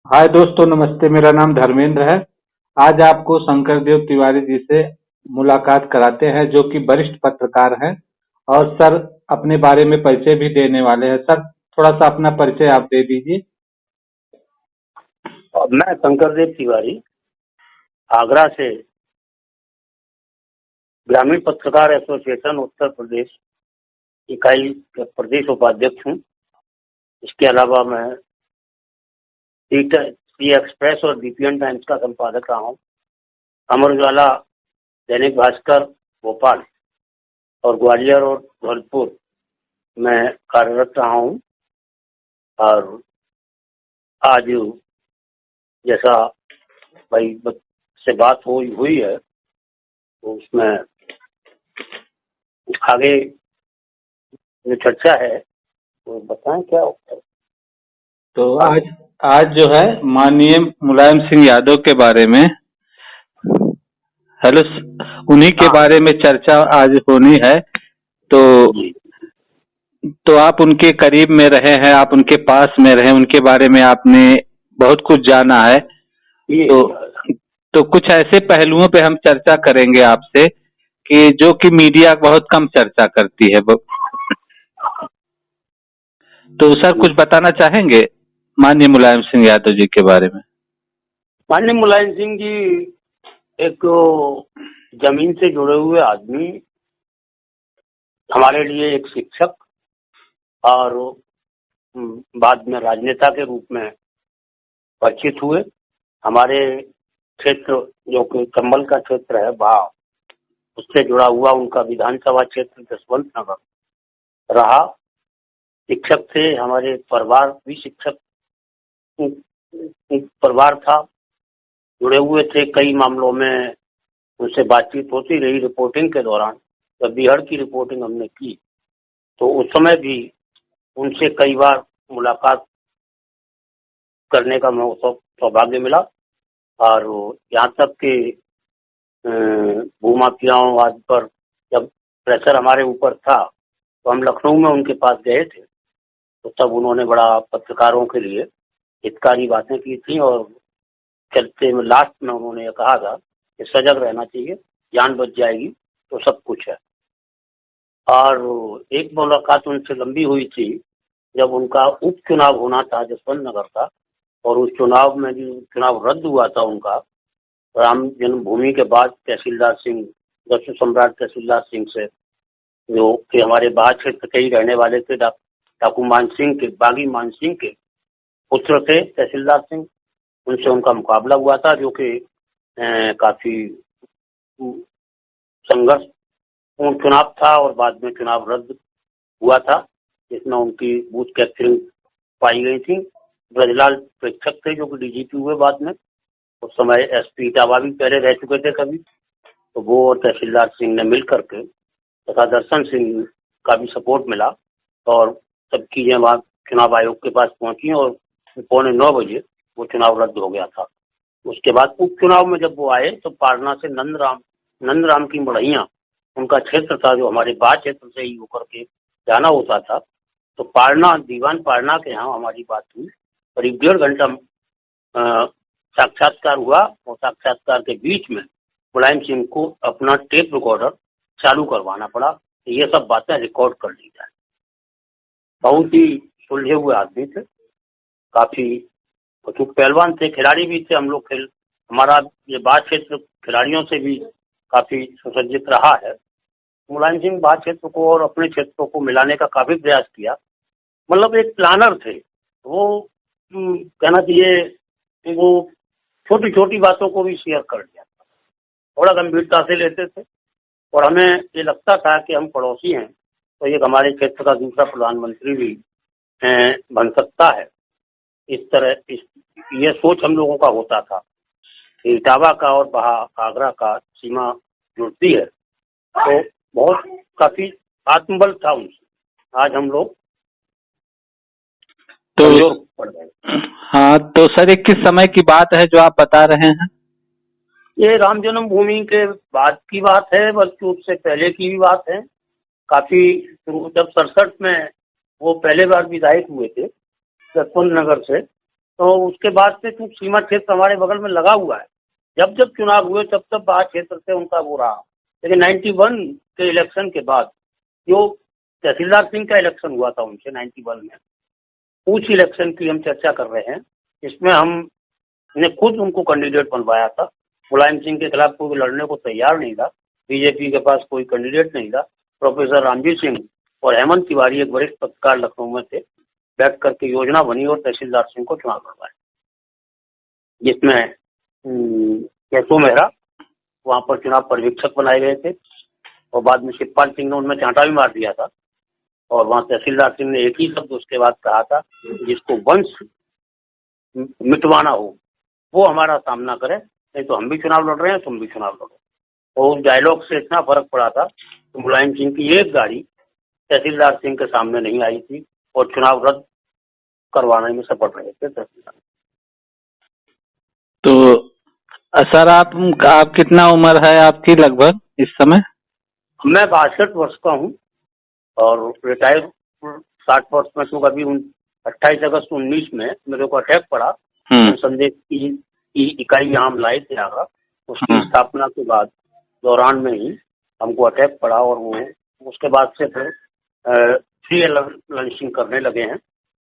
हाय दोस्तों, नमस्ते। मेरा नाम धर्मेंद्र है। आज आपको शंकर देव तिवारी जी से मुलाकात कराते हैं, जो कि वरिष्ठ पत्रकार हैं। और सर अपने बारे में परिचय भी देने वाले हैं। सर, थोड़ा सा अपना परिचय आप दे दीजिए। मैं शंकरदेव तिवारी आगरा से ग्रामीण पत्रकार एसोसिएशन उत्तर प्रदेश इकाई के प्रदेश उपाध्यक्ष हूँ। इसके अलावा मैं सी एक्सप्रेस और बीपीएन टाइम्स का संपादक रहा हूँ। अमर उजाला, दैनिक भास्कर भोपाल और ग्वालियर और धौलपुर में कार्यरत रहा हूँ। और आज जैसा भाई से बात हुई है, तो उसमें आगे जो चर्चा है वो बताएं क्या होता है। तो आज आज जो है माननीय मुलायम सिंह यादव के बारे में, हेलो, उन्हीं के बारे में चर्चा आज होनी है। तो आप उनके करीब में रहे हैं, आप उनके पास में रहे, उनके बारे में आपने बहुत कुछ जाना है। तो कुछ ऐसे पहलुओं पे हम चर्चा करेंगे आपसे कि जो कि मीडिया बहुत कम चर्चा करती है। तो सर कुछ बताना चाहेंगे माननीय मुलायम सिंह यादव जी के बारे में? माननीय मुलायम सिंह जी एक जमीन से जुड़े हुए आदमी, हमारे लिए एक शिक्षक और बाद में राजनेता के रूप में परिचित हुए। हमारे क्षेत्र जो कि चंबल का क्षेत्र है वहाँ, उससे जुड़ा हुआ उनका विधानसभा क्षेत्र जसवंत नगर रहा। शिक्षक थे, हमारे परिवार भी शिक्षक परिवार था, जुड़े हुए थे। कई मामलों में उनसे बातचीत होती रही। रिपोर्टिंग के दौरान जब बिहार की रिपोर्टिंग हमने की तो उस समय भी उनसे कई बार मुलाकात करने का सौभाग्य मिला। और यहाँ तक कि भूमाफियाओं आदि पर जब प्रेशर हमारे ऊपर था तो हम लखनऊ में उनके पास गए थे, तो तब उन्होंने बड़ा पत्रकारों के लिए हितकारी बातें की थी। और चलते में लास्ट में उन्होंने ये कहा था कि सजग रहना चाहिए, जान बच जाएगी तो सब कुछ है। और एक मुलाकात उनसे लंबी हुई थी जब उनका उपचुनाव होना था जसवंत नगर का, और उस चुनाव में जो चुनाव रद्द हुआ था उनका, राम जन्मभूमि के बाद तहसीलदार सिंह, दस्यु सम्राट तहसीलदार सिंह से, जो कि हमारे बाढ़ क्षेत्र के ही रहने वाले थे, डाकू मान सिंह के, बागी मान सिंह के पुत्र थे तहसीलदार सिंह, उनसे उनका मुकाबला हुआ था, जो कि काफी संघर्षपूर्ण चुनाव था। और बाद में चुनाव रद्द हुआ था, जिसमें उनकी बूथ कैप्चरिंग पाई गई थी। ब्रजलाल प्रेक्षक थे जो कि डीजीपी हुए बाद में। उस समय एसपी इटावा भी पहले रह चुके थे कभी। तो वो और तहसीलदार सिंह ने मिल करके, तथा दर्शन सिंह का भी सपोर्ट मिला, और सब चीजें वहाँ चुनाव आयोग के पास पहुंची और 9:15 बजे वो चुनाव रद्द हो गया था। उसके बाद उपचुनाव में जब वो आए तो पारना से नंदराम की मढ़ैया उनका क्षेत्र था, जो हमारे बाढ़ क्षेत्र से ही होकर के जाना होता था। तो पारना, दीवान पारना के यहाँ हमारी बात हुई। करीब 1.5 घंटा साक्षात्कार हुआ, और साक्षात्कार के बीच में मुलायम सिंह को अपना टेप रिकॉर्डर चालू करवाना पड़ा। ये सब बातें रिकॉर्ड कर ली जाए। बहुत ही सुलझे हुए आदमी थे, काफी कुछ पहलवान थे, खिलाड़ी भी थे। हम लोग हमारा ये बाढ़ क्षेत्र खिलाड़ियों से भी काफी सुसज्जित रहा है। मुलायम सिंह बाढ़ क्षेत्र को और अपने क्षेत्रों को मिलाने का काफी प्रयास किया। मतलब एक प्लानर थे वो। कहना चाहिए कि वो छोटी छोटी बातों को भी शेयर कर दिया था, थोड़ा गंभीरता से लेते थे। और हमें ये लगता था कि हम पड़ोसी हैं, तो ये हमारे क्षेत्र का दूसरा प्रधानमंत्री भी बन सकता है। इस तरह ये सोच हम लोगों का होता था कि इटावा का और आगरा का सीमा जुड़ती है, तो बहुत काफी आत्मबल था उनसे। आज हम लोग तो पड़ गए। हाँ, तो सर एक किस समय की बात है जो आप बता रहे हैं? ये राम जन्मभूमि के बाद की बात है, बल्कि उससे पहले की भी बात है। काफी जब 67 में वो पहले बार विधायक हुए थे जसवंत नगर से, तो उसके बाद से चूंकि सीमा क्षेत्र हमारे बगल में लगा हुआ है, जब जब चुनाव हुए तब तब बाहर क्षेत्र से उनका वो रहा। लेकिन 91 के इलेक्शन के बाद जो तहसीलदार सिंह का इलेक्शन हुआ था उनसे 91 में, उस इलेक्शन की हम चर्चा कर रहे हैं। इसमें हमने खुद उनको कैंडिडेट बनवाया था। मुलायम सिंह के खिलाफ कोई लड़ने को तैयार नहीं था, बीजेपी के पास कोई कैंडिडेट नहीं था। प्रोफेसर रामजी सिंह और हेमंत तिवारी एक वरिष्ठ पत्रकार लखनऊ में थे, बैठ करके योजना बनी और तहसीलदार सिंह को चुनाव करवाया, जिसमें केशव मेहरा वहां पर चुनाव पर्यवेक्षक बनाए गए थे और बाद में शिवपाल सिंह ने उनमें चांटा भी मार दिया था। और वहां तहसीलदार सिंह ने एक ही शब्द उसके बाद कहा था, जिसको वंश मिटवाना हो वो हमारा सामना करे, नहीं तो हम भी चुनाव लड़ रहे हैं, तुम भी चुनाव लड़ो। और उस डायलॉग से इतना फर्क पड़ा था तो मुलायम सिंह की एक गाड़ी तहसीलदार सिंह के सामने नहीं आई थी और चुनाव रद्द करवाने में सफल रहे थे तहसीलदार। तो सर आप कितना उम्र है आपकी लगभग इस समय? मैं 62 वर्ष का हूँ और रिटायर 60 वर्ष में। तो अभी 28 अगस्त 19 में मेरे को अटैक पड़ा। संदेश की इकाई यहाँ हम लाए थे आगरा, उसकी स्थापना के बाद दौरान में ही हमको अटैक पड़ा और वो उसके बाद से फिर फ्री लंचिंग करने लगे हैं।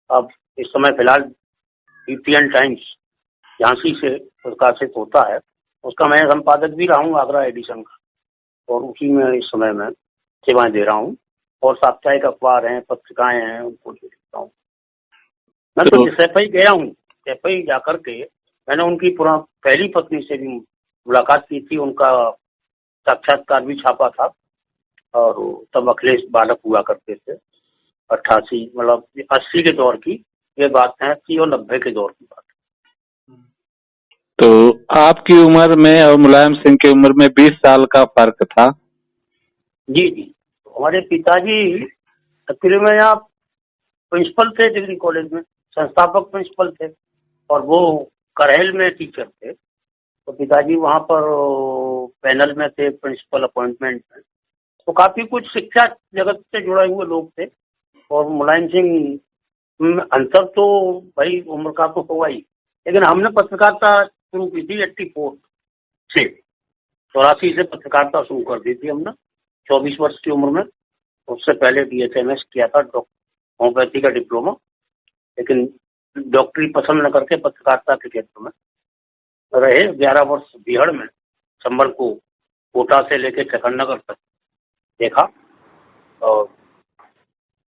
अब इस समय फिलहाल यूपीएन टाइम्स झांसी से प्रकाशित होता है, उसका मैं संपादक भी रहा हूँ आगरा एडिशन का, और उसी में इस समय मैं सेवाएं दे रहा हूँ। और साप्ताहिक अखबार हैं, पत्रिकाएं हैं, उनको भी लिखता हूँ। मैं तो सैफई गया हूँ, सैफई जाकर के मैंने उनकी पहली पत्नी से भी मुलाकात की थी, उनका साक्षात्कार भी छापा था। और तब अखिलेश बालक हुआ करते थे, 88 मतलब 80 के दौर की ये बात है, 80 और 90 के दौर की बात। तो आपकी उम्र में और मुलायम सिंह की उम्र में 20 साल का फर्क था। जी जी, हमारे पिताजी एक्चुअली में यहाँ प्रिंसिपल थे डिग्री कॉलेज में, संस्थापक प्रिंसिपल थे, और वो करहेल में टीचर थे। तो पिताजी वहाँ पर पैनल में थे, प्रिंसिपल अपॉइंटमेंट में, तो काफी कुछ शिक्षा जगत से जुड़े हुए लोग थे। और मुलायम सिंह अंतर तो भाई उम्र का तो हुआ ही, लेकिन हमने पत्रकारिता शुरू की थी 84 से, 84 से पत्रकारिता शुरू कर दी थी हमने 24 वर्ष की उम्र में। उससे पहले BHMS किया था, होम्योपैथी का डिप्लोमा, लेकिन डॉक्टरी पसंद न करके पत्रकारिता के क्षेत्र में रहे। 11 वर्ष बिहड़ में संभल को कोटा से लेकर चकन्नगर तक देखा और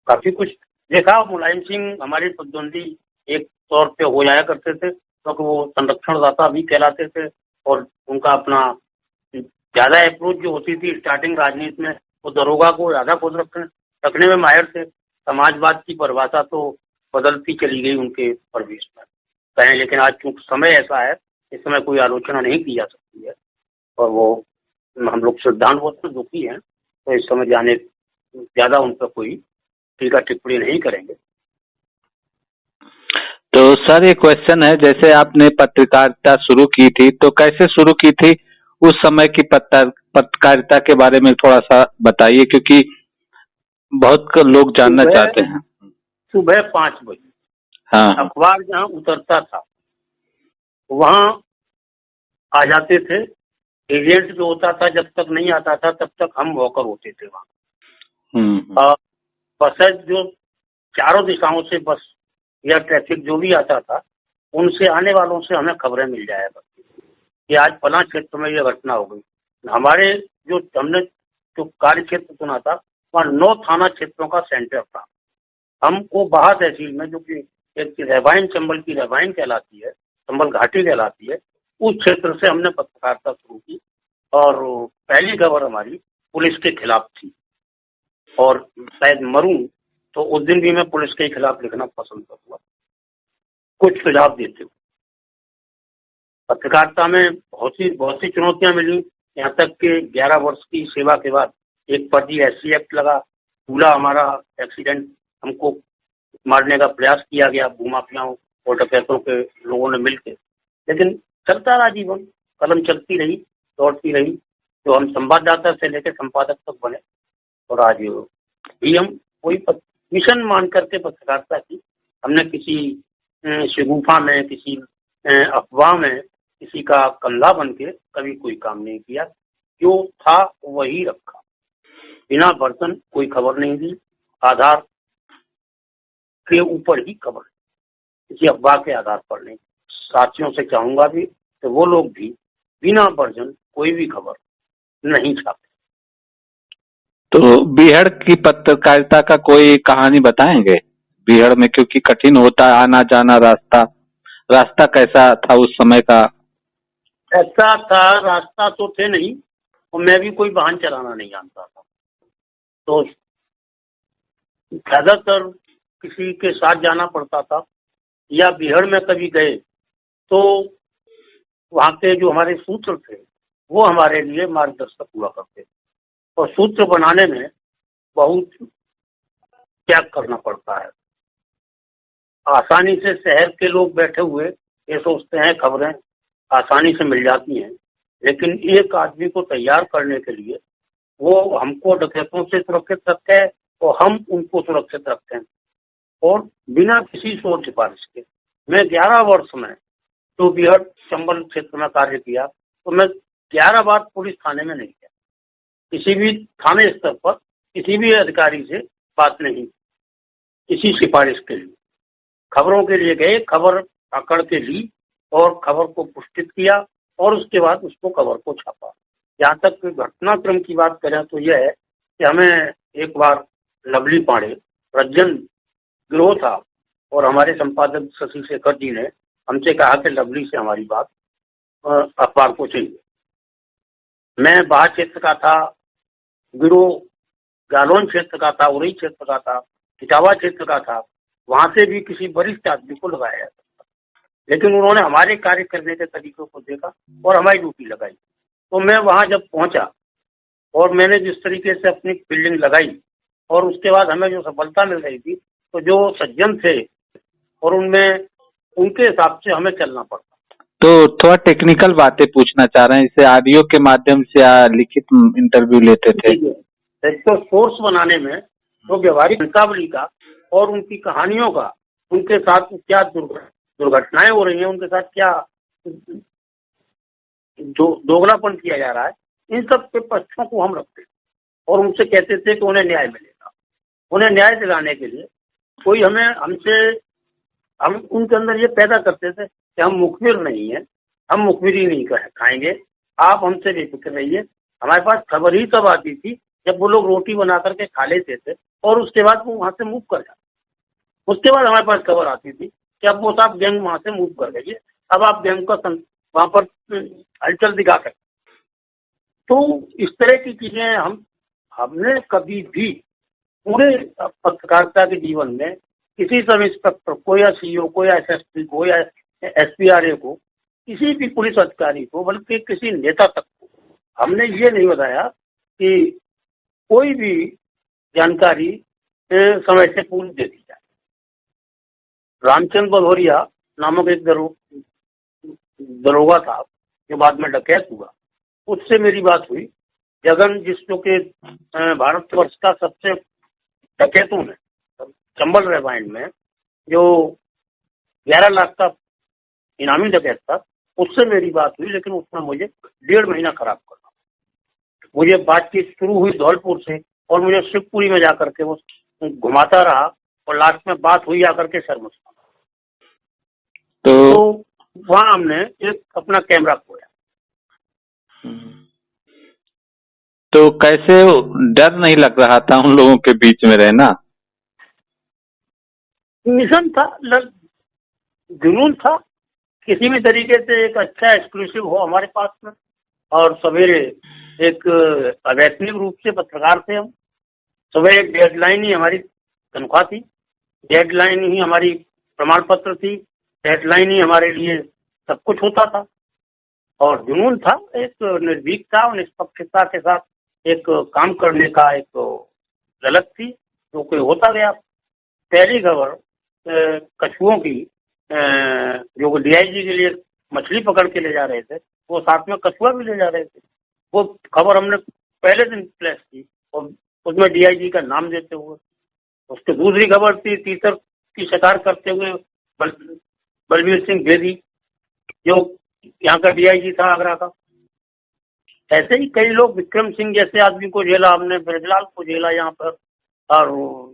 काफी कुछ देखा। मुलायम सिंह हमारे प्रतिद्वंदी एक तौर पे हो जाया करते थे, क्योंकि वो संरक्षणदाता भी कहलाते थे और उनका अपना ज्यादा अप्रोच जो होती थी स्टार्टिंग राजनीति में, वो दरोगा को ज्यादा खुद रखने में माहिर थे। समाजवाद की परिभाषा तो बदलती चली गई उनके प्रवेश में कहें, लेकिन आज चूंकि समय ऐसा है, इस समय कोई आलोचना नहीं की जा सकती है और वो हम लोग सिद्धांतवश तो दुखी हैं, तो इस समय जाने ज्यादा उन पर कोई टीका टिप्पणी नहीं करेंगे। तो सर एक क्वेश्चन है, जैसे आपने पत्रकारिता शुरू की थी तो कैसे शुरू की थी? उस समय की पत्रकारिता के बारे में थोड़ा सा बताइए, क्योंकि बहुत लोग जानना चाहते हैं। सुबह 5 बजे हाँ, अखबार जहाँ उतरता था वहाँ आ जाते थे। एजेंट जो होता था जब तक नहीं आता था तब तक हम वॉकर होते थे वहाँ। बसें जो चारों दिशाओं से बस या ट्रैफिक जो भी आता था, उनसे आने वालों से हमें खबरें मिल जाया करती कि आज फलां क्षेत्र में यह घटना हो गई। हमारे जो हमने जो कार्य क्षेत्र चुना था वहाँ 9 थाना क्षेत्रों का सेंटर था। हमको बाहा तहसील में, जो कि एक रैवाइन चंबल की रैवाइन कहलाती है, चंबल घाटी कहलाती है, उस क्षेत्र से हमने पत्रकारिता शुरू की और पहली खबर हमारी पुलिस के खिलाफ थी। और शायद मरूं तो उस दिन भी मैं पुलिस के खिलाफ लिखना पसंद करूंगा, कुछ सुझाव देते हुए। पत्रकारिता में बहुत सी चुनौतियां मिली, यहाँ तक कि 11 वर्ष की सेवा के बाद एक फर्जी SC एक्ट लगा। पूरा हमारा एक्सीडेंट, हमको मारने का प्रयास किया गया भूमाफियाओं और डकैतों के लोगों ने मिलकर, लेकिन चलता रहा जीवन, कलम चलती रही, दौड़ती रही, तो हम संवाददाता से लेकर संपादक तक बने। और आज भी हम वही मिशन मान करके पत्रकारिता की, हमने किसी शगुफा में, किसी अफवाह में किसी का कंधा बन के कभी कोई काम नहीं किया। जो था वही रखा, बिना बर्तन कोई खबर नहीं दी, आधार के ऊपर ही खबर, किसी अफवाह के आधार पर नहीं। साथियों से चाहूंगा भी तो वो लोग भी बिना वर्जन कोई भी खबर नहीं छापे। तो बीहड़ की पत्रकारिता का कोई कहानी बताएंगे? बीहड़ में क्योंकि कठिन होता है आना जाना, रास्ता कैसा था उस समय का? ऐसा था, रास्ता तो थे नहीं और मैं भी कोई वाहन चलाना नहीं जानता था, तो ज्यादातर किसी के साथ जाना पड़ता था, या बीहड़ में कभी गए तो वहाँ के जो हमारे सूत्र थे वो हमारे लिए मार्गदर्शक हुआ करते, और सूत्र बनाने में बहुत त्याग करना पड़ता है। आसानी से शहर के लोग बैठे हुए ये सोचते हैं खबरें आसानी से मिल जाती हैं, लेकिन एक आदमी को तैयार करने के लिए वो हमको डकैतों से सुरक्षित रखे और हम उनको सुरक्षित रखें, और बिना किसी शोर सिफारिश के। मैं 11 वर्ष में तो बीहड़ चंबल क्षेत्र में कार्य किया, तो मैं 11 बार पुलिस थाने में नहीं गया, किसी भी थाने स्तर पर किसी भी अधिकारी से बात नहीं, किसी सिफारिश के लिए। खबरों के लिए गए, खबर पकड़ के ली और खबर को पुष्टित किया और उसके बाद उसको खबर को छापा। यहाँ तक घटनाक्रम की बात करें तो यह है कि हमें एक बार लवली पांडे रज्जन गिरोह था और हमारे संपादक शशि शेखर जी ने हमसे कहा कि लवली से हमारी बात अखबार को चाहिए। मैं बाहर क्षेत्र का था, गिरोह जालौन क्षेत्र का था, उरई क्षेत्र का था, इटावा क्षेत्र का था, वहां से भी किसी वरिष्ठ आदमी को लगाया, लेकिन उन्होंने हमारे कार्य करने के तरीकों को देखा और हमारी ड्यूटी लगाई। तो मैं वहां जब पहुंचा और मैंने जिस तरीके से अपनी फील्डिंग लगाई और उसके बाद हमें जो सफलता मिल रही थी, तो जो सज्जन थे और उनमें उनके हिसाब से हमें चलना पड़ता। तो थोड़ा टेक्निकल बातें पूछना चाह रहे हैं, इसे ऑडियो के माध्यम से या लिखित इंटरव्यू लेते थे? एक तो सोर्स बनाने में तो व्यवहारिक मुकाबले का और उनकी कहानियों का, उनके साथ क्या दुर्घटनाएं हो रही हैं, उनके साथ क्या दोगलापन किया जा रहा है, इन सब के पक्षों को हम रखते और उनसे कहते थे कि उन्हें न्याय मिलेगा। उन्हें न्याय दिलाने के लिए कोई हम उनके अंदर ये पैदा करते थे कि हम मुखबिर नहीं है, हम मुखबिरी नहीं खाएंगे, आप हमसे बेफिक्र रहिए। हमारे पास खबर ही तब आती थी जब वो लोग रोटी बना करके खा लेते थे और उसके बाद वो वहां से मूव कर जाते, उसके बाद हमारे पास खबर आती थी कि अब वो साहब गैंग वहां से मूव कर गई है, अब आप गैंग का वहां पर हलचल दिखा सकते। तो इस तरह की चीजें हमने कभी भी पूरे पत्रकारिता के जीवन में किसी सब इंस्पेक्टर को या सीईओ को या एसएसपी को या एसपीआरए को, किसी भी पुलिस अधिकारी को, बल्कि किसी नेता तक को हमने ये नहीं बताया कि कोई भी जानकारी समय से पूरी दे दी जाए। रामचंद्र भदौरिया नामक एक दरोगा था जो बाद में डकैत हुआ, उससे मेरी बात हुई। जगन जिसको के भारतवर्ष का सबसे डकैतों में चंबल रेवाइंड में जो 11 लाख का इनामी डकैत था, उससे मेरी बात हुई, लेकिन उसने मुझे 1.5 महीना खराब करना। मुझे बातचीत शुरू हुई धौलपुर से और मुझे शिवपुरी में जाकर के वो घुमाता रहा और लास्ट में बात हुई आकर के शर्मस। तो वहां हमने एक अपना कैमरा खोया। तो कैसे डर नहीं लग रहा था उन लोगों के बीच में रहना? मिशन था, जुनून था, किसी भी तरीके से एक अच्छा एक्सक्लूसिव हो हमारे पास में। और सवेरे एक अवैतनिक रूप से पत्रकार थे हम, सुबह एक डेडलाइन ही हमारी तनख्वाह थी, डेडलाइन ही हमारी प्रमाण पत्र थी, डेडलाइन ही हमारे लिए सब कुछ होता था। और जुनून था, एक निर्भीकता और निष्पक्षता के साथ एक काम करने का एक झलक थी जो कोई होता गया। पहली खबर कछुओं की, जो डीआईजी के लिए मछली पकड़ के ले जा रहे थे, वो साथ में कछुआ भी ले जा रहे थे। वो खबर हमने पहले दिन फ्लैश की और उसमें डीआईजी का नाम देते हुए। उसकी दूसरी खबर थी तीतर की शिकार करते हुए बलबीर सिंह बेदी जो यहाँ का डीआईजी था आगरा का। ऐसे ही कई लोग, विक्रम सिंह जैसे आदमी को झेला हमने, ब्रजलाल को झेला यहाँ पर, और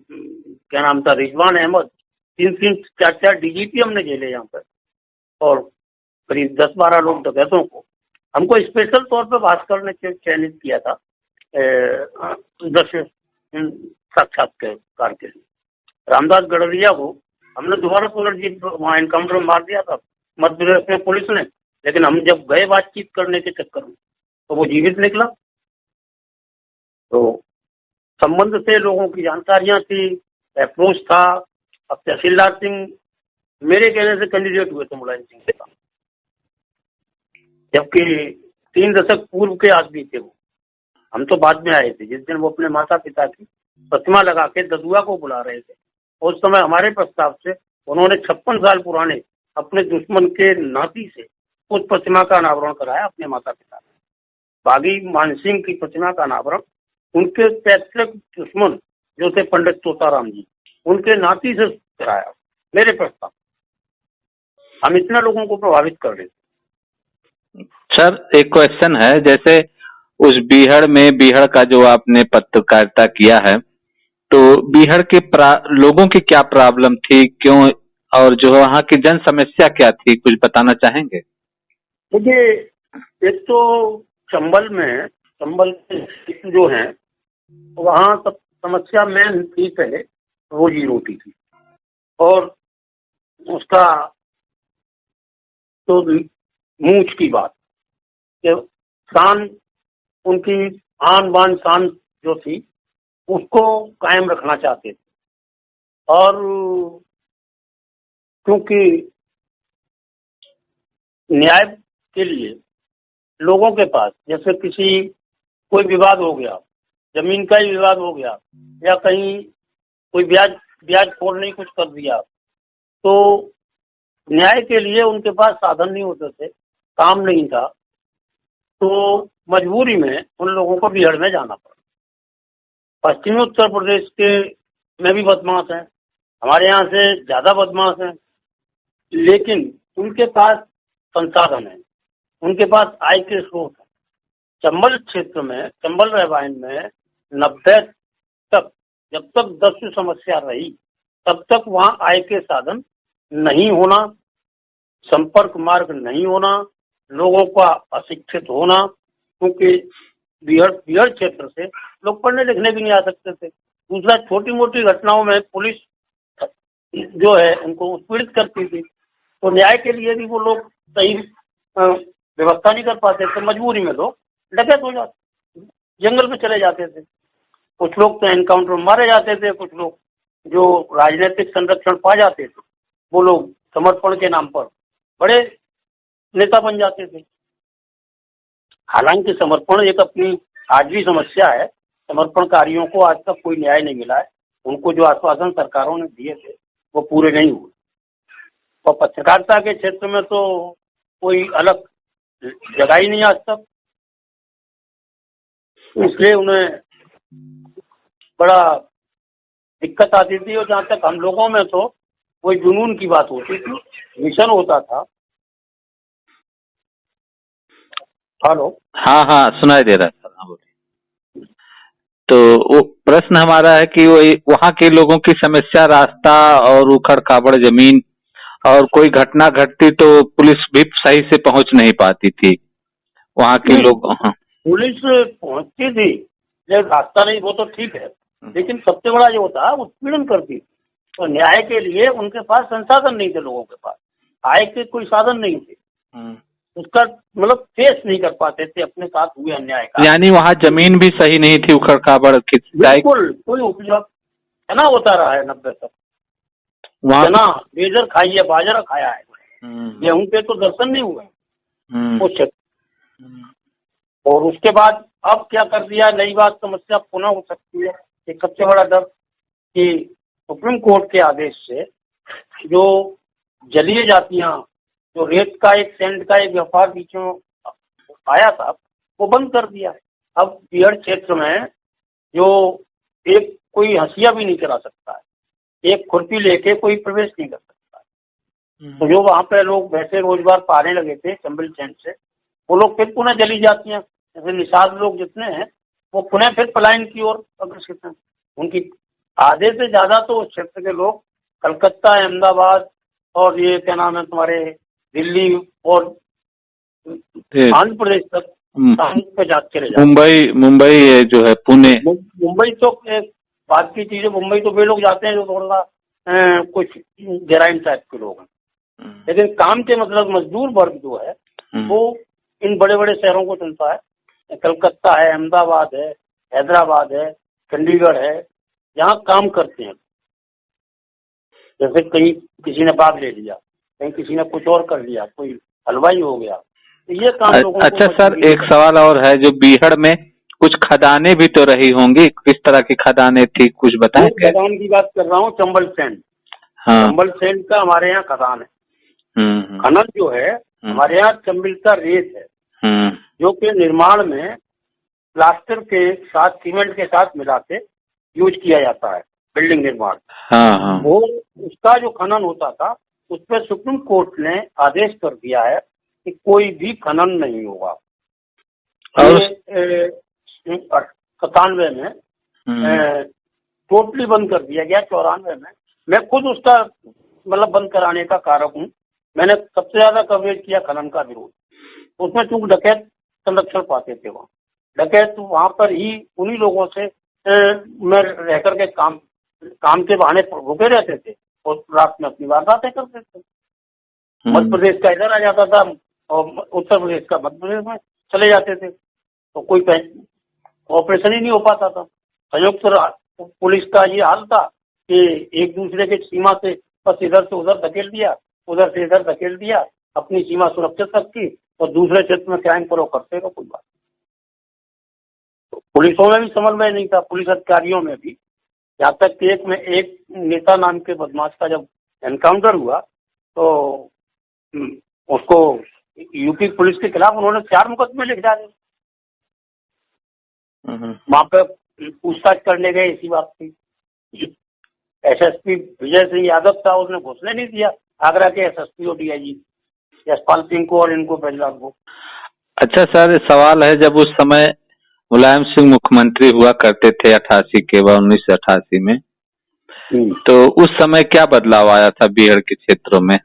क्या नाम था, रिजवान अहमद, 3-3 4-4 डीजीपी हमने झेले यहाँ पर, और करीब 10-12 लोग डकैतों को हमको स्पेशल तौर पर भास्कर ने चयनित किया था 10 साक्षात्कार के लिए। रामदास गडरिया को हमने दोबारा 16 जी वहाँ एनकाउंटर मार दिया था मध्य प्रदेश में पुलिस ने, लेकिन हम जब गए बातचीत करने के चक्कर में तो वो जीवित निकला। तो संबंध से लोगों की जानकारियां थी, अप्रोच था। अब तहसीलदार सिंह मेरे कहने से कैंडिडेट हुए थे मुलायम सिंह के साथ, जबकि 3 दशक पूर्व के आदमी थे वो। हम तो बाद में आए थे। जिस दिन वो अपने माता पिता की प्रतिमा लगा के ददुआ को बुला रहे थे, उस समय हमारे प्रस्ताव से उन्होंने 56 साल पुराने अपने दुश्मन के नाती से उस प्रतिमा का अनावरण कराया अपने माता पिता ने। बागी मानसिंह की प्रतिमा का अनावरण उनके पैतृक दुश्मन जो थे पंडित तोताराम जी, उनके नाती से कराया मेरे प्रस्ताव। हम इतने लोगों को प्रभावित कर रहे थे। सर एक क्वेश्चन है, जैसे उस बीहड़ में, बीहड़ का जो आपने पत्रकारिता किया है, तो बीहड़ के लोगों की क्या प्रॉब्लम थी, क्यों, और जो वहाँ की जन समस्या क्या थी, कुछ बताना चाहेंगे? देखिए, एक तो चंबल में, चंबल जो है वहाँ सब समस्या मेन थी पहले रोजी रोटी की, और उसका तो मूंछ की बात कि शान, उनकी आन बान शान जो थी उसको कायम रखना चाहते थे। और क्योंकि न्याय के लिए लोगों के पास, जैसे किसी कोई विवाद हो गया, जमीन का ही विवाद हो गया, या कहीं कोई ब्याज खोड़ नहीं कुछ कर दिया, तो न्याय के लिए उनके पास साधन नहीं होते थे, काम नहीं था, तो मजबूरी में उन लोगों को बीहड़ में जाना पड़ा। पश्चिमी उत्तर प्रदेश के में भी बदमाश हैं, हमारे यहाँ से ज़्यादा बदमाश हैं, लेकिन उनके पास संसाधन है, उनके पास आय के स्रोत है। चंबल क्षेत्र में, चंबल रैवाइन में 90 तक, जब तक दस्यु समस्या रही तब तक वहाँ आय के साधन नहीं होना, संपर्क मार्ग नहीं होना, लोगों का अशिक्षित होना, क्योंकि बीहड़ क्षेत्र से लोग पढ़ने लिखने भी नहीं आ सकते थे। दूसरा, छोटी मोटी घटनाओं में पुलिस जो है उनको उत्पीड़ित करती थी, तो न्याय के लिए भी वो लोग सही व्यवस्था नहीं कर पाते थे। मजबूरी में लोग डकैत हो जाते, जंगल में चले जाते थे। कुछ लोग तो एनकाउंटर में मारे जाते थे, कुछ लोग जो राजनीतिक संरक्षण पा जाते थे वो लोग समर्पण के नाम पर बड़े नेता बन जाते थे। हालांकि समर्पण एक अपनी आज भी समस्या है, समर्पणकारियों को आज तक कोई न्याय नहीं मिला है। उनको जो आश्वासन सरकारों ने दिए थे वो पूरे नहीं हुए। और पत्रकारिता के क्षेत्र में तो कोई अलग जगह ही नहीं आज तक, इसलिए उन्हें बड़ा दिक्कत आती थी। और जहाँ तक हम लोगों में तो कोई जुनून की बात होती थी, मिशन होता था। हेलो, हाँ हाँ सुनाई दे रहा है सर, हाँ बोलिए। तो वो प्रश्न हमारा है कि वहाँ के लोगों की समस्या रास्ता और उखड़ खाबड़ जमीन, और कोई घटना घटती तो पुलिस भी सही से पहुंच नहीं पाती थी वहाँ के लोग। हाँ। पुलिस पहुंचती थी, लेकिन रास्ता नहीं, वो तो ठीक है, लेकिन सबसे बड़ा जो होता है उत्पीड़न करती थी। तो न्याय के लिए उनके पास संसाधन नहीं थे, लोगों के पास आय के कोई साधन नहीं थे, उसका मतलब फेस नहीं कर पाते थे अपने साथ हुए अन्याय का। यानी वहाँ जमीन भी सही नहीं थी, उखड़ खाबड़, बिल्कुल कोई उपयोग चना होता रहा है 90 तक। चना बेजर खाई है, बाजरा खाया है, गेहूं पे तो दर्शन नहीं हुए उस क्षेत्र। और उसके बाद अब क्या कर दिया, नई बात, समस्या पुनः हो सकती है। एक सबसे बड़ा डर कि सुप्रीम कोर्ट के आदेश से जो जलीय जातियां, जो रेत का एक सैंड का एक व्यापार बीच में आया था, वो बंद कर दिया है। अब बीहड़ क्षेत्र में जो एक कोई हंसिया भी नहीं चला सकता है, एक खुरपी लेके कोई प्रवेश नहीं कर सकता है। तो जो वहाँ पे लोग वैसे रोजगार पाने लगे थे चंबल सेंड से, वो लोग फिर पुनः चली जाती हैं। जैसे निषाद लोग जितने हैं वो पुनः फिर पलायन की ओर अग्रसर हैं। उनकी आधे से ज्यादा तो उस क्षेत्र के लोग कलकत्ता, अहमदाबाद और ये क्या नाम है तुम्हारे दिल्ली और आंध्र प्रदेश तक पे चले जाते। मुंबई ये जो है पुणे, मुंबई तो एक बात की चीज है। मुंबई तो वे लोग जाते हैं जो थोड़ा कुछ जराइम टाइप के लोग हैं, लेकिन काम के मतलब मजदूर वर्ग जो है वो इन बड़े बड़े शहरों को चुनता है। कलकत्ता है, अहमदाबाद है, हैदराबाद है, चंडीगढ़ है, जहाँ काम करते हैं। जैसे कहीं किसी ने बाग ले लिया, कहीं किसी ने कुछ और कर लिया, कोई हलवाई हो गया, तो ये काम लोगों को। अच्छा सर, एक सवाल और है, जो बीहड़ में कुछ खदानें भी तो रही होंगी, किस तरह की खदानें थी, कुछ बताएं? खदान की बात कर रहा हूँ, चंबल सेंड। हाँ। चंबल सेंड का हमारे यहाँ खदान है। खनन जो है हमारे यहाँ चंबल का रेत है, जो कि निर्माण में प्लास्टर के साथ, सीमेंट के साथ मिला के यूज किया जाता है बिल्डिंग निर्माण। हाँ। वो उसका जो खनन होता था उस पर सुप्रीम कोर्ट ने आदेश कर दिया है कि कोई भी खनन नहीं होगा। 97 में टोटली बंद कर दिया गया। 94 में मैं खुद उसका मतलब बंद कराने का कारक हूँ। मैंने सबसे ज्यादा कवरेज किया खनन का विरोध। उसमें चूंकि डकैत संरक्षण पाते थे, वहाँ डकैत वहाँ पर ही उन्हीं लोगों से मैं रह करके काम के बहाने रुके रहते थे और रात में अपनी वारदातें करते थे। मध्य प्रदेश का इधर आ जाता था और उत्तर प्रदेश का मध्य प्रदेश में चले जाते थे, तो कोई ऑपरेशन ही नहीं हो पाता था। संयुक्त पुलिस का ये हाल था कि एक दूसरे के सीमा से बस इधर से उधर धकेल दिया, उधर से इधर धकेल दिया, अपनी सीमा सुरक्षित रखी और दूसरे क्षेत्र में क्राइम करो करते रहो, कोई बात। तो पुलिसों में भी समन्वय नहीं था, पुलिस अधिकारियों में भी। यहाँ तक कि एक नेता नाम के बदमाश का जब एनकाउंटर हुआ तो उसको यूपी पुलिस के खिलाफ उन्होंने 4 मुकदमे लिख डाले। वहां पे पूछताछ करने गए, इसी बात की। एसएसपी विजय सिंह यादव था, उसने घुसने नहीं दिया आगरा के एसएसपी और डीआईजी यशपाल सिंह को और इनको ब्रजलाल को। अच्छा सर, सवाल है, जब उस समय मुलायम सिंह मुख्यमंत्री हुआ करते थे 88 के बाद, 1988 में, तो उस समय क्या बदलाव आया था बीहड़ के क्षेत्रों में?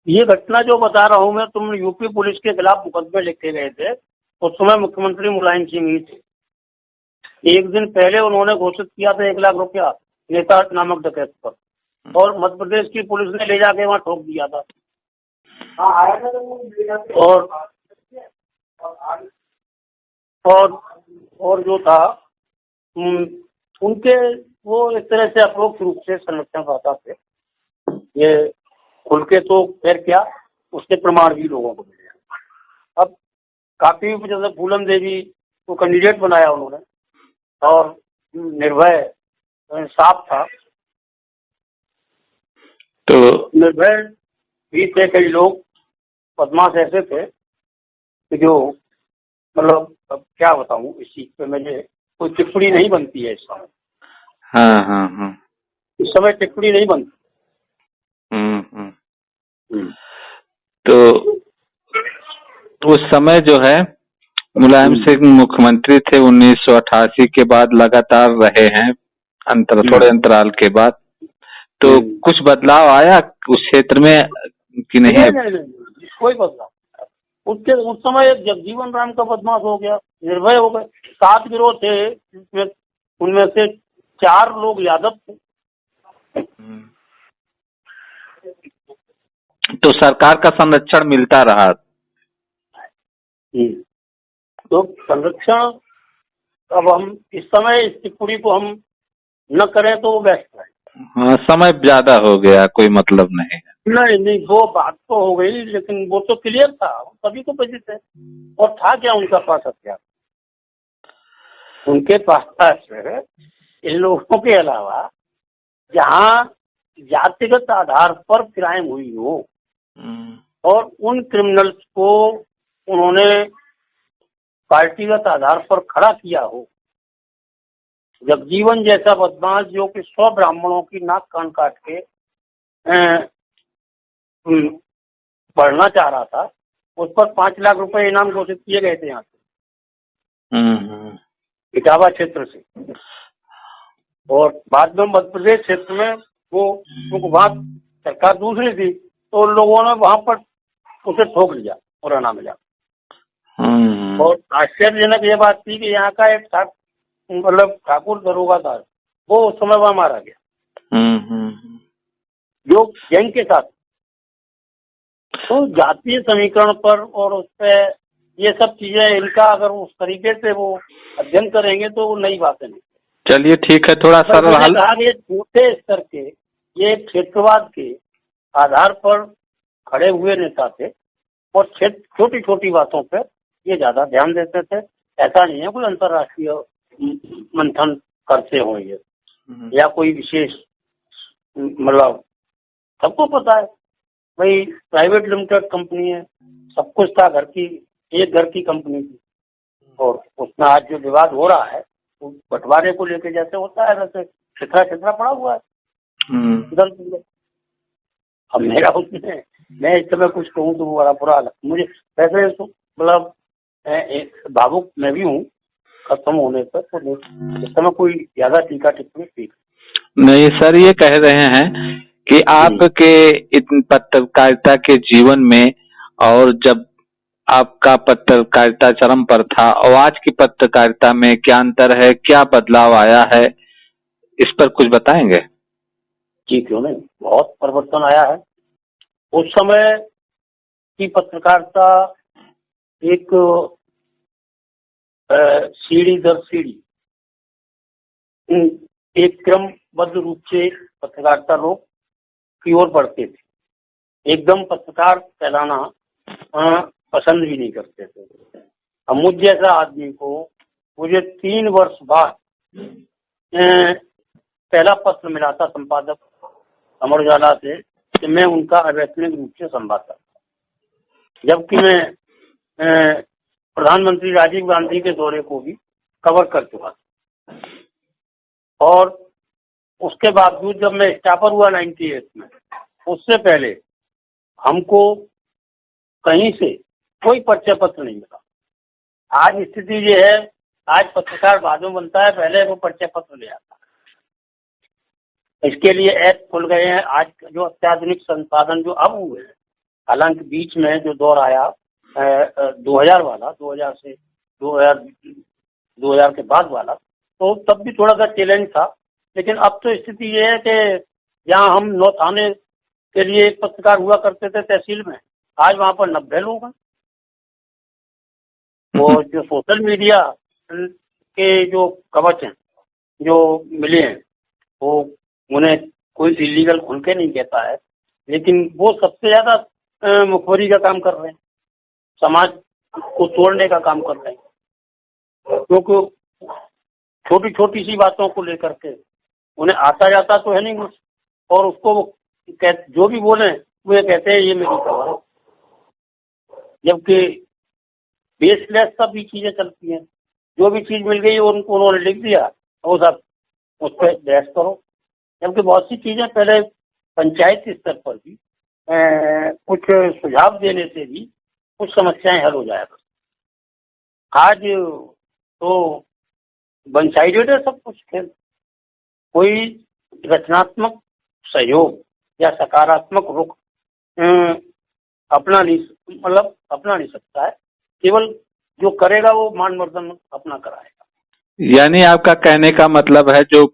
ये घटना जो बता रहा हूँ मैं, तुम यूपी पुलिस के खिलाफ मुकदमे लिखे गए थे, उस समय मुख्यमंत्री मुलायम सिंह ही थे। एक दिन पहले उन्होंने घोषित किया था 1 लाख रुपया नेता नामक डकैत पर, और मध्य प्रदेश की पुलिस ने ले जाके वहाँ ठोक दिया था। और जो था उनके वो एक तरह से अप्रोक्ष रूप से संरक्षण पाता थे। ये खुल के तो फिर क्या, उसके प्रमाण भी लोगों को मिले। अब काफी जैसे फूलन देवी को कैंडिडेट बनाया उन्होंने, और निर्भय साफ था, तो निर्भय भी थे। कई लोग बदमाश ऐसे थे कि जो मतलब अब क्या बताऊं, इस चीज पे मुझे कोई टिप्पणी नहीं बनती है इस समय। हाँ। इस समय टिप्पणी नहीं बनती। तो उस समय जो है मुलायम सिंह मुख्यमंत्री थे 1988 के बाद, लगातार रहे हैं थोड़े अंतराल के बाद, तो कुछ बदलाव आया उस क्षेत्र में कि नहीं? नहीं, कोई बदलाव। उस समय एक जगजीवन राम का बदमाश हो गया, निर्भय हो गए। 7 गिरोह थे, उनमें से 4 लोग यादव थे। तो सरकार का संरक्षण मिलता रहा। तो संरक्षण, अब हम इस समय इस टिप्पणी को हम न करें तो वो बेस्ट है। हाँ, समय ज्यादा हो गया, कोई मतलब नहीं। नहीं, वो बात तो हो गई, लेकिन वो तो क्लियर था, सभी को पता थे। और था क्या उनका पास हथियार? उनके पास इन लोगों के अलावा जहाँ जातिगत आधार पर क्राइम हुई हो और उन क्रिमिनल्स को उन्होंने पार्टीगत आधार पर खड़ा किया हो। जगजीवन जैसा बदमाश जो कि 100 ब्राह्मणों की नाक कान काट के पढ़ना चाह रहा था, उस पर 5 लाख रुपए इनाम घोषित किए गए थे यहाँ से, इटावा क्षेत्र से। और बाद में मध्य प्रदेश क्षेत्र में वो क्योंकि वहाँ सरकार दूसरी थी, तो उन लोगों ने वहाँ पर उसे ठोक लिया मुरैना में जाकर। और आश्चर्यजनक ये बात थी कि यहाँ का एक मतलब ठाकुर दरोगा था, वो उस समय वहाँ मारा गया जो गैंग के साथ। तो जातीय समीकरण पर और उस पे ये सब चीजें, इनका अगर उस तरीके से वो अध्ययन करेंगे तो वो नई बातें नहीं। चलिए ठीक है, थोड़ा सरल हल। ये छोटे स्तर के, ये क्षेत्रवाद के आधार पर खड़े हुए नेता थे और छोटी छोटी बातों पर ये ज्यादा ध्यान देते थे। ऐसा नहीं है कोई अंतर्राष्ट्रीय मंथन करते हो ये, या कोई विशेष, मतलब सबको पता है भाई प्राइवेट लिमिटेड कंपनी है, सब कुछ था, एक घर की कंपनी थी। और उसमें आज जो विवाद हो रहा है वो बंटवारे को लेके जैसे होता है वैसे छितरा पड़ा हुआ है। अब मेरा उसमें, मैं इस समय कुछ कहूँ तो वो बड़ा बुरा लगता मुझे। वैसे तो मतलब भावुक मैं भी हूँ खत्म होने पर, तो इस समय कोई ज्यादा टीका टिप्पणी ठीक नहीं सर, ये कह रहे हैं कि आपके पत्रकारिता के जीवन में और जब आपका पत्रकारिता चरम पर था और आज की पत्रकारिता में क्या अंतर है, क्या बदलाव आया है, इस पर कुछ बताएंगे? जी क्यों नहीं, बहुत परिवर्तन आया है। उस समय की पत्रकारिता एक सीढ़ी दर सीढ़ी एक क्रमबद्ध रूप से पत्रकारिता लोग की ओर बढ़ते थे। एकदम पत्रकार कहलाना पसंद भी नहीं करते थे। अब मुझ जैसा आदमी को मुझे 3 वर्ष बाद पहला पत्र मिला था संपादक अमर उजाला से कि मैं उनका अवैतनिक रूप से संवाददाता, जबकि मैं प्रधानमंत्री राजीव गांधी के दौरे को भी कवर कर चुका था। और उसके बावजूद जब मैं स्टाफर हुआ 98 में, उससे पहले हमको कहीं से कोई परिचय पत्र नहीं मिला। आज स्थिति ये है, आज पत्रकार बाद में बनता है, पहले वो परिचय पत्र ले आता है। इसके लिए ऐप खुल गए हैं। आज जो अत्याधुनिक संसाधन जो अब हुए हैं, हालांकि बीच में जो दौर आया 2000 वाला, 2000 से 2000 के बाद वाला, तो तब भी थोड़ा सा चैलेंज था। लेकिन अब तो स्थिति ये है कि जहाँ हम 9 थाने के लिए एक पत्रकार हुआ करते थे तहसील में, आज वहाँ पर 90 लोग हैं। और जो सोशल मीडिया के जो कवच हैं जो मिले हैं, वो उन्हें कोई इलीगल खुल के नहीं कहता है, लेकिन वो सबसे ज्यादा मुखबरी का काम कर रहे हैं, समाज को तोड़ने का काम कर रहे हैं। क्योंकि छोटी छोटी सी बातों को लेकर के उन्हें आता जाता तो है नहीं कुछ, और उसको जो भी बोले वो ये कहते हैं ये मेरी खबर है, जबकि बेसलेस सब भी चीजें चलती हैं। जो भी चीज मिल गई उनको उन्होंने लिख दिया, वो सब उस पर बहस करो। जबकि बहुत सी चीजें पहले पंचायत स्तर पर भी कुछ सुझाव देने से भी कुछ समस्याएं हल हो जाया करती। आज तो वन साइडेड है सब कुछ खेल। कोई रचनात्मक सहयोग या सकारात्मक रुख अपना नहीं सकता है। केवल जो करेगा वो मानवर्धन अपना कराएगा। यानी आपका कहने का मतलब है जो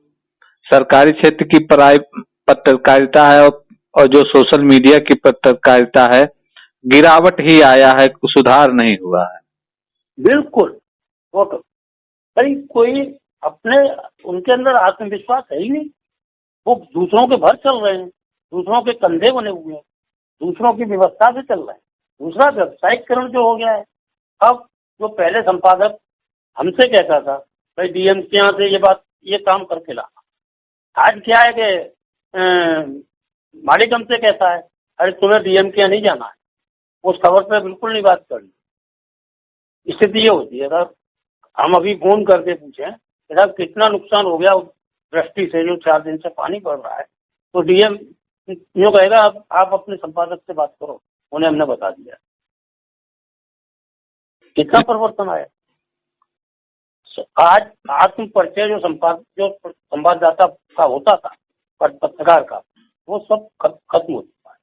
सरकारी क्षेत्र की पत्रकारिता है और जो सोशल मीडिया की पत्रकारिता है, गिरावट ही आया है, सुधार नहीं हुआ है। बिल्कुल, वो तो कोई अपने उनके अंदर आत्मविश्वास है ही नहीं। वो दूसरों के भर चल रहे हैं, दूसरों के कंधे बने हुए हैं, दूसरों की व्यवस्था से चल रहे हैं। दूसरा व्यवसायिकरण जो हो गया है। अब जो पहले संपादक हमसे कहता था भाई डीएम के यहाँ से ये काम करके ला, आज क्या है कि मालिक हमसे कहता है अरे तुम्हें डीएम के यहाँ नहीं जाना है, उस खबर पे बिल्कुल नहीं बात करनी। स्थिति ये होती है। अगर हम अभी फोन करके पूछें साहब कितना नुकसान हो गया दृष्टि से, जो 4 दिन से पानी पड़ रहा है, तो डीएम यूँ कहेगा आप अपने संपादक से बात करो, उन्हें हमने बता दिया। कितना परिवर्तन आया। आज आत्म परिचय जो संवाददाता का होता था, पत्रकार का, वो सब खत्म हो चुका है।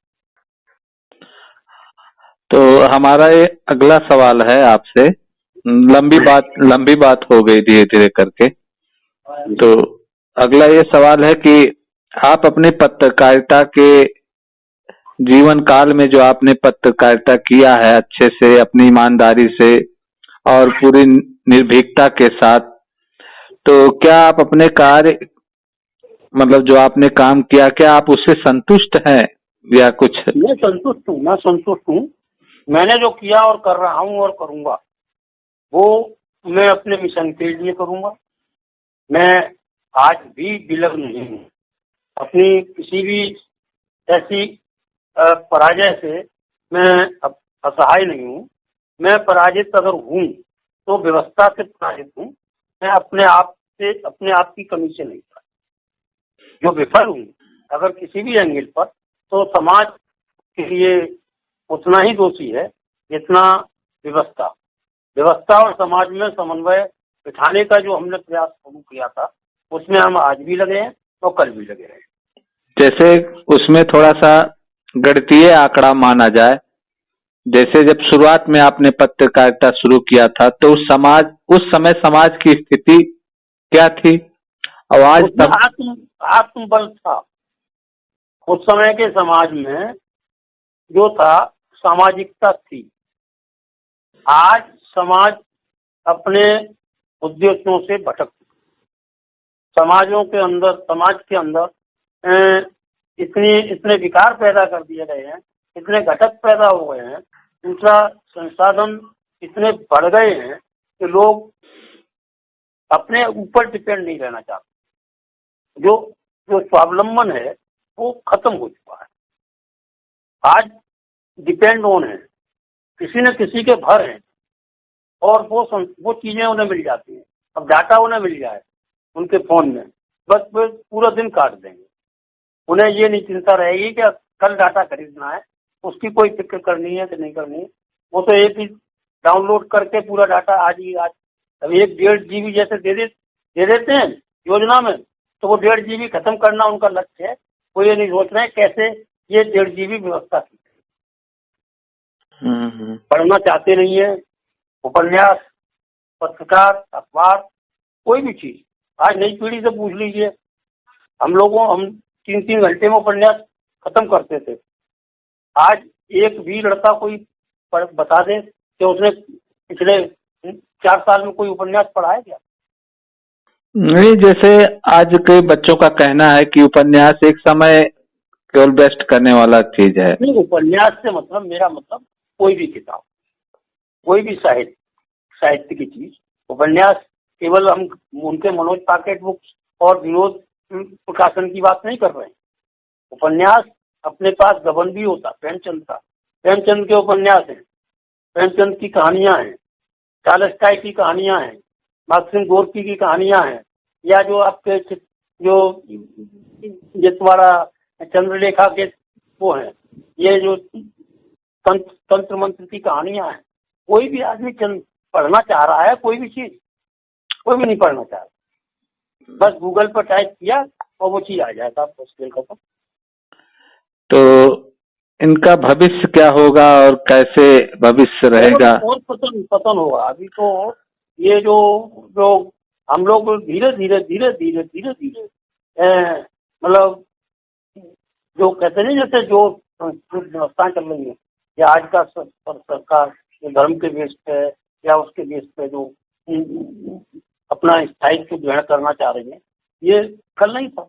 तो हमारा ये अगला सवाल है आपसे, लंबी बात हो गई धीरे धीरे करके। तो अगला ये सवाल है कि आप अपने पत्रकारिता के जीवन काल में जो आपने पत्रकारिता किया है अच्छे से, अपनी ईमानदारी से और पूरी निर्भीकता के साथ, तो क्या आप अपने कार्य, मतलब जो आपने काम किया, क्या आप उससे संतुष्ट हैं या कुछ? मैं संतुष्ट हूँ। मैंने जो किया और कर रहा हूँ और करूँगा, वो मैं अपने मिशन के लिए करूँगा। मैं आज भी विलग्न नहीं हूँ। अपनी किसी भी ऐसी पराजय से मैं असहाय नहीं हूँ। मैं पराजित अगर हूँ तो व्यवस्था से पराजित हूँ। मैं अपने आप की कमी से नहीं था। जो विफल हूँ अगर किसी भी एंगल पर, तो समाज के लिए उतना ही दोषी है जितना व्यवस्था और समाज में समन्वय बिठाने का जो हमने प्रयास शुरू किया था, उसमें हम आज भी लगे हैं और कल भी लगे हैं। जैसे उसमें थोड़ा सा गणितीय आंकड़ा माना जाए, जैसे जब शुरुआत में आपने पत्रकारिता शुरू किया था तो उस समय समाज की स्थिति क्या थी? आवाज तब आत्मबल था। उस समय के समाज में जो था सामाजिकता थी। आज समाज अपने उद्देश्यों से भटक, समाज के अंदर इतने विकार पैदा कर दिए गए हैं, इतने घटक पैदा हो गए हैं, दूसरा संसाधन इतने बढ़ गए हैं कि लोग अपने ऊपर डिपेंड नहीं रहना चाहते। जो स्वावलंबन है वो खत्म हो चुका है। आज डिपेंड ऑन है, किसी न किसी के भर हैं और वो चीजें उन्हें मिल जाती हैं। अब डाटा उन्हें मिल जाए उनके फोन में, बस वे पूरा दिन काट देंगे। उन्हें ये नहीं चिंता रहेगी कि कल डाटा खरीदना है, उसकी कोई फिक्र करनी है कि नहीं करनी है। वो तो एक ही डाउनलोड करके पूरा डाटा आज अब 1.5 GB जैसे दे देते हैं योजना में, तो वो 1.5 GB खत्म करना उनका लक्ष्य है। वो ये नहीं सोच रहे हैं कैसे ये 1.5 GB व्यवस्था की। पढ़ना चाहते नहीं है। उपन्यास, पत्रकार, अखबार, कोई भी चीज आज नई पीढ़ी से पूछ लीजिए। हम 3-3 घंटे में उपन्यास खत्म करते थे। आज एक भी लड़का कोई बता दे कि उसने पिछले 4 साल में कोई उपन्यास पढ़ा है क्या? नहीं, जैसे आज के बच्चों का कहना है कि उपन्यास एक समय केवल बेस्ट करने वाला चीज है। नहीं, उपन्यास से मतलब मेरा मतलब कोई भी किताब, कोई भी साहित्य की चीज। उपन्यास केवल हम उनके मनोज पॉकेट बुक्स और विनोद प्रकाशन की बात नहीं कर रहे हैं। उपन्यास अपने पास गबन भी होता। प्रेमचंद का, प्रेमचंद के उपन्यास हैं, प्रेमचंद की कहानियां हैं, टालस्टॉय की कहानियां हैं, माक्सिम गोर्की की कहानियां हैं, या जो आपके ये तुम्हारा चंद्रलेखा के वो हैं, ये जो तंत्र मंत्र की कहानियां हैं। कोई भी आदमी पढ़ना चाह रहा है, कोई भी चीज, कोई भी नहीं पढ़ना चाह रहा। बस गूगल पर टाइप किया और वो चीज आ जाता आपको। तो इनका भविष्य क्या होगा और कैसे भविष्य रहेगा? और पतन होगा। अभी तो ये जो हम लोग धीरे धीरे मतलब जो कहते नहीं, जैसे जो व्यवस्था चल रही है या आज का सरकार धर्म के बेस पे या उसके बेस पे जो अपना स्थायित्व ग्रहण करना चाह रही है, ये कल नहीं था।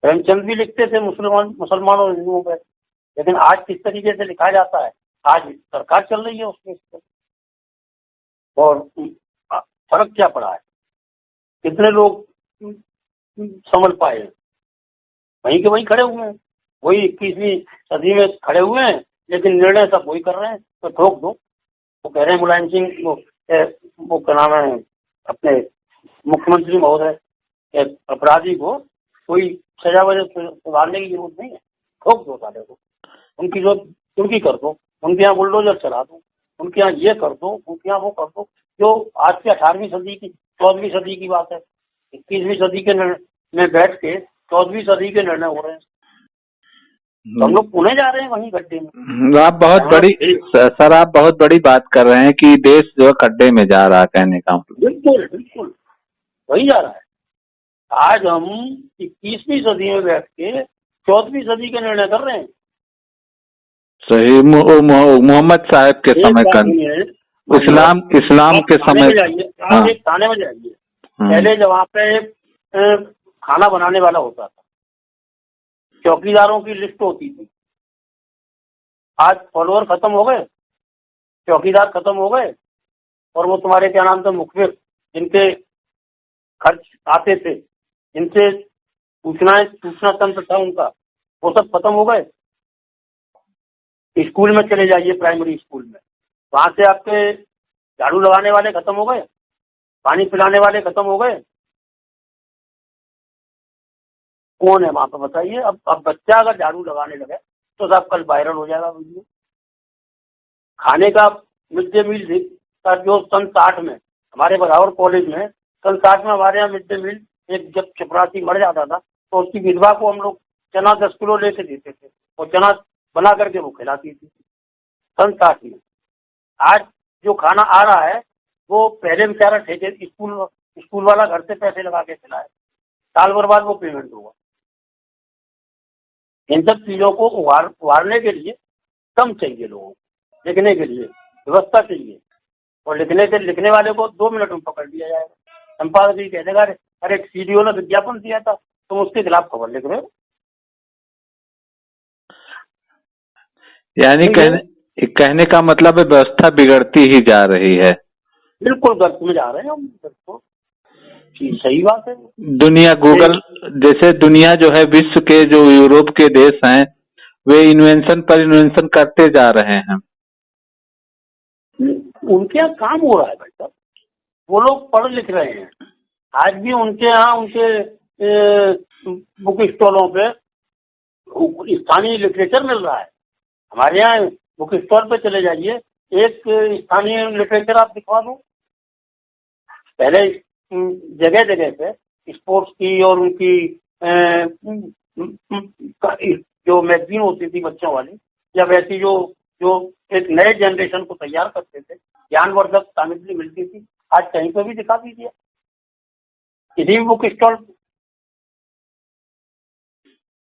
प्रेमचंद भी लिखते थे मुसलमान और हिंदुओं पर, लेकिन आज किस तरीके से लिखा जाता है, आज सरकार चल रही है उसके पर। और फर्क क्या पड़ा है, कितने लोग समझ पाए हैं? वहीं के वहीं खड़े हुए हैं, वही 21वीं सदी में खड़े हुए हैं, लेकिन निर्णय सब वही कर रहे हैं। तो ठोक दो। वो कह रहे हैं मुलायम सिंह, वो क्या नाम है अपने मुख्यमंत्री महोदय, अपराधी को कोई सजा वजह सुधारने की जरूरत नहीं है, ठोक दो साले को, उनकी जो उनकी कर दो, उनके यहाँ बुलडोजर चला दो, उनके यहाँ ये कर दो, उनके यहाँ वो कर दो। जो आज की 18वीं सदी की 14वीं सदी की बात है, 21वीं सदी के में बैठ के 14वीं सदी के निर्णय हो रहे हैं। तो हम लोग पुणे जा रहे हैं वहीं गड्ढे में। आप बहुत बड़ी सर, आप बहुत बड़ी बात कर रहे हैं कि देश जो है खड्डे में जा रहा है, कहने का मतलब। बिल्कुल बिल्कुल वही जा रहा है। आज हम 21वीं सदी में बैठ के 14वीं सदी के निर्णय कर रहे हैं। सही, मोहम्मद साहब के समय का, इस्लाम के समय। आप एक थाने में जाइए, पहले जब वहाँ पे खाना बनाने वाला होता था, चौकीदारों की लिस्ट होती थी। आज फॉलोअर खत्म हो गए, चौकीदार खत्म हो गए, और वो तुम्हारे क्या नाम थे, मुखबिर, जिनके खर्च आते थे, जिनसे सूचना तंत्र था उनका, वो सब खत्म हो गए। स्कूल में चले जाइए, प्राइमरी स्कूल में, वहां से आपके झाड़ू लगाने वाले खत्म हो गए, पानी पिलाने वाले खत्म हो गए। कौन है वहां पर बताइए? अब बच्चा अगर झाड़ू लगाने लगे तो साहब कल वायरल हो जाएगा वीडियो। खाने का मिड डे मील का जो सन 60 में हमारे बराबर कॉलेज में, सन 60 में हमारे यहाँ मिड डे मील, एक जब चपरासी मर जाता था तो उसकी विधवा को हम लोग चना 10 किलो लेके देते थे, और चना बना करके वो खिलाती थी सन 60 में। आज जो खाना आ रहा है वो पहले बेचारा ठेके स्कूल वाला घर से पैसे लगा के खिलाए, साल भर बाद वो पेमेंट होगा। इन सब चीजों को उभारने के लिए कम चाहिए, लोगों को लिखने के लिए व्यवस्था चाहिए, और लिखने वाले को 2 मिनट में पकड़ लिया जाएगा। संपादक जी कह देगा, अरे सीडीओ ने विज्ञापन दिया था, तुम उसके खिलाफ खबर लिख रहे हो। यानी कहने का मतलब है व्यवस्था बिगड़ती ही जा रही है। बिल्कुल गर्त में जा रहे हैं हम, बिल्कुल सही बात है। दुनिया गूगल जैसे दुनिया जो है, विश्व के जो यूरोप के देश हैं, वे इन्वेंशन पर इन्वेंशन करते जा रहे हैं। उनके यहाँ काम हो रहा है भाई साहब, वो लोग पढ़ लिख रहे हैं। आज भी उनके यहाँ उनके बुक स्टॉलों पे स्थानीय लिटरेचर मिल रहा है। हमारे यहाँ बुक स्टॉल पे चले जाइए, एक स्थानीय लिटरेचर आप दिखवा दो। पहले जगह जगह पे स्पोर्ट्स की और उनकी जो मैगजीन होती थी बच्चों वाली, या वैसी जो एक नए जनरेशन को तैयार करते थे, ज्ञानवर्धक सामग्री मिलती थी, आज कहीं पर भी दिखा दीजिए, किसी भी बुक स्टॉल।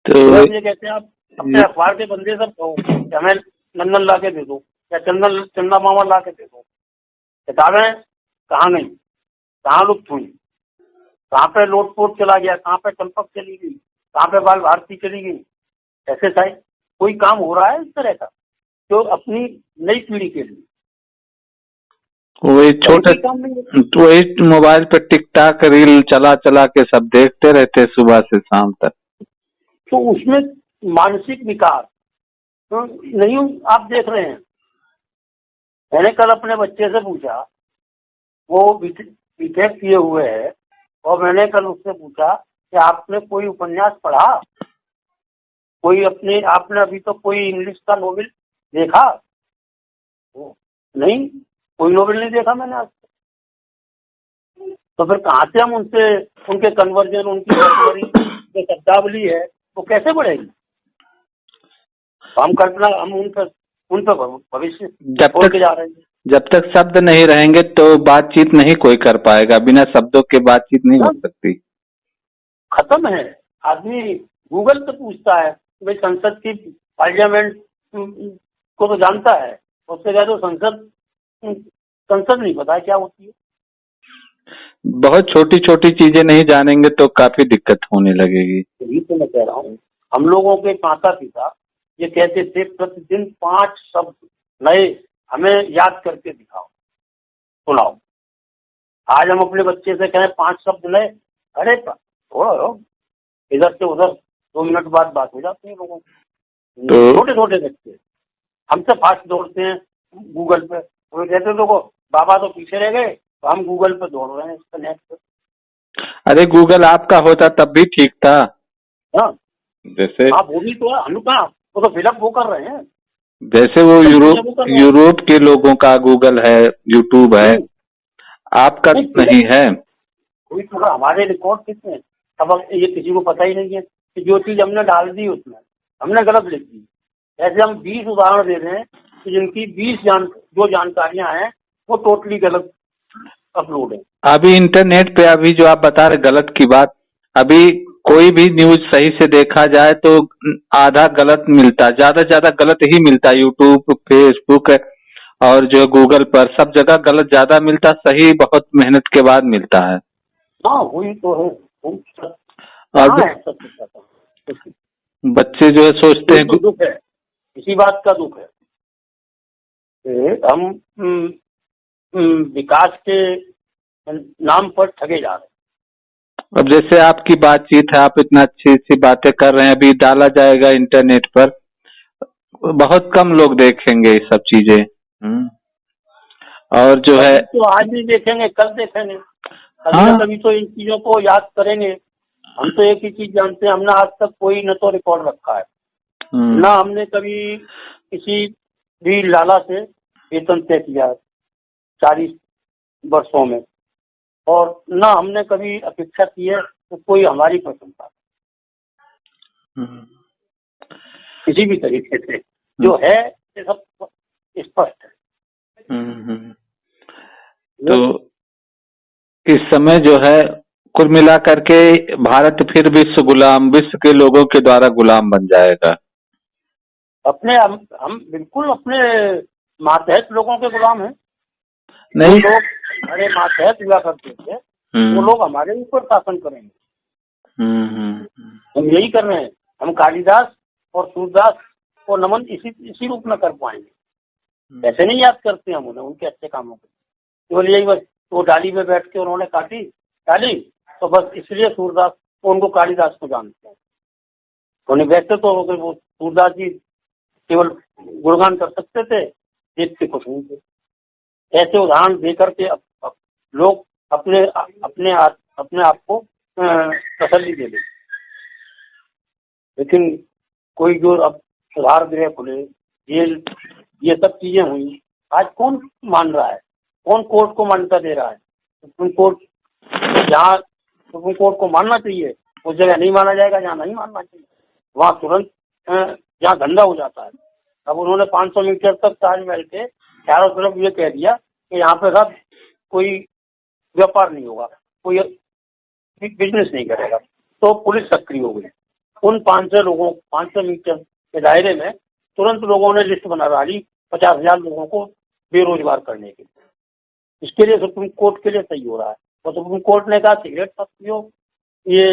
तो ये कहते हैं आप अपने अखबार के बंदे सब कहो कि हमें नंदन ला के दे दो, या चंदा मामा ला के दे दो। किताबें कहाँ गई, कहाँ लुप्त हुई, कहाँ पे लोटपोट चला गया, कहाँ पे चंपक चली गई, कहाँ पे बाल भारती चली गई। ऐसे शायद कोई काम हो रहा है इस तरह का जो अपनी नई पीढ़ी के लिए? वही वही मोबाइल पे टिकटॉक रील चला के सब देखते रहते सुबह से शाम तक। तो उसमें मानसिक विकार तो नहीं आप देख रहे हैं। मैंने कल अपने बच्चे से पूछा, वो बीटेक किए हुए है, और मैंने कल उससे पूछा कि आपने कोई उपन्यास पढ़ा, कोई आपने अभी तो कोई इंग्लिश का नोवेल देखा? नहीं, कोई नोवेल नहीं देखा मैंने आज तक। तो फिर कहाँ से हम उनके कन्वर्जन, उनकी शब्दावली है वो कैसे बढ़ेगी? हम उन पर भविष्य छोड़ के जा रहे हैं। जब तक शब्द नहीं रहेंगे तो बातचीत नहीं कोई कर पाएगा, बिना शब्दों के बातचीत नहीं हो सकती। खत्म है। आदमी गूगल से पूछता है भाई संसद की पार्लियामेंट को तो जानता है, उससे कह दो संसद नहीं पता है क्या होती है। बहुत छोटी छोटी चीजें नहीं जानेंगे तो काफी दिक्कत होने लगेगी। यही तो मैं कह रहा हूँ। हम लोगों के माता पिता ये कहते थे प्रतिदिन 5 शब्द नए हमें याद करके दिखाओ, सुनाओ। आज हम अपने बच्चे से कहें 5 शब्द नए, अरे थोड़ा इधर से उधर 2 मिनट बाद बात हो जाती है लोगों की। छोटे छोटे बच्चे हमसे फास्ट दौड़ते हैं गूगल पे, वो कहते देखो बाबा तो पीछे रह गए, तो हम गूगल पे दौड़ रहे हैं इसका नेट पे। अरे गूगल आपका होता तब भी ठीक था। हाँ जैसे आप वो भी तो है, हम कहाँ, वो तो फिलअप वो कर रहे हैं। जैसे वो यूरोप के लोगों का गूगल है, यूट्यूब है, आपका नहीं है। कोई थोड़ा हमारे रिकॉर्ड कितने हैं? अब ये किसी को पता ही नहीं है कि जो चीज हमने डाल दी उसमें हमने गलत लिख दी। ऐसे हम 20 उदाहरण दे रहे हैं कि जिनकी 20 जो जानकारियां हैं वो टोटली गलत अपलोड है। अभी इंटरनेट पे अभी जो आप बता रहे गलत की बात, अभी कोई भी न्यूज सही से देखा जाए तो आधा गलत मिलता, ज्यादा गलत ही मिलता। यूट्यूब, फेसबुक और जो गूगल पर सब जगह गलत ज्यादा मिलता, सही बहुत मेहनत के बाद मिलता है। हाँ वही तो है, और है सब बच्चे जो है सोचते हैं तो दुख है, इसी बात का दुख है। हम विकास के नाम पर ठगे जा रहे हैं। अब जैसे आपकी बातचीत है, आप इतना अच्छी अच्छी बातें कर रहे हैं, अभी डाला जाएगा इंटरनेट पर, बहुत कम लोग देखेंगे ये सब चीजें। और जो है तो आज भी देखेंगे, कल देखेंगे, कभी हाँ, न कभी तो इन चीजों को याद करेंगे। हम तो एक ही चीज जानते हैं, हमने आज तक कोई न तो रिकॉर्ड रखा है, ना हमने कभी किसी भी लाला से वेतन तय किया 40 वर्षों में, और ना हमने कभी अपेक्षा की है तो कोई हमारी प्रशंसा किसी भी तरीके से जो है, ये सब स्पष्ट है। तो इस समय जो है कुल मिला करके भारत फिर विश्व के लोगों के द्वारा गुलाम बन जाएगा। अपने हम बिल्कुल अपने मातहत लोगों के गुलाम हैं। नहीं, लोग हमारे मातहत हुआ करते थे, वो लोग हमारे ऊपर शासन करेंगे। हम यही कर रहे हैं। हम कालिदास और सूरदास को नमन इसी रूप में कर पाएंगे। ऐसे नहीं याद करते हम उन्हें, उनके अच्छे कामों को, केवल यही बस वो डाली में बैठ के उन्होंने काटी डाली, तो बस इसलिए सूरदास उनको कालिदास को जानते हैं। उन्हें वैसे तो वो सूरदास जी केवल गुणगान कर सकते थे, देखते कुछ नहीं थे। ऐसे उदाहरण दे करके लोग अपने आप को तसल्ली दे लेते। लेकिन कोई जो अब सुधार गृह खुले, जेल, ये सब चीजें हुई, आज कौन मान रहा है? कौन कोर्ट को मान्यता दे रहा है? सुप्रीम कोर्ट, जहाँ सुप्रीम कोर्ट को मानना चाहिए उस जगह नहीं माना जाएगा, जहाँ नहीं मानना चाहिए वहाँ तुरंत जहाँ धंधा हो जाता है। अब उन्होंने 500 मीटर तक ताजमहल के चारों तरफ ये कह दिया कि यहाँ पे सब कोई व्यापार नहीं होगा, कोई बिजनेस नहीं करेगा, तो पुलिस सक्रिय हो गई। उन 500 मीटर के दायरे में तुरंत लोगों ने लिस्ट बना डाली 50,000 लोगों को बेरोजगार करने के लिए। इसके लिए सुप्रीम कोर्ट के लिए सही हो रहा है। और सुप्रीम कोर्ट ने कहा सिगरेट मत पियो, ये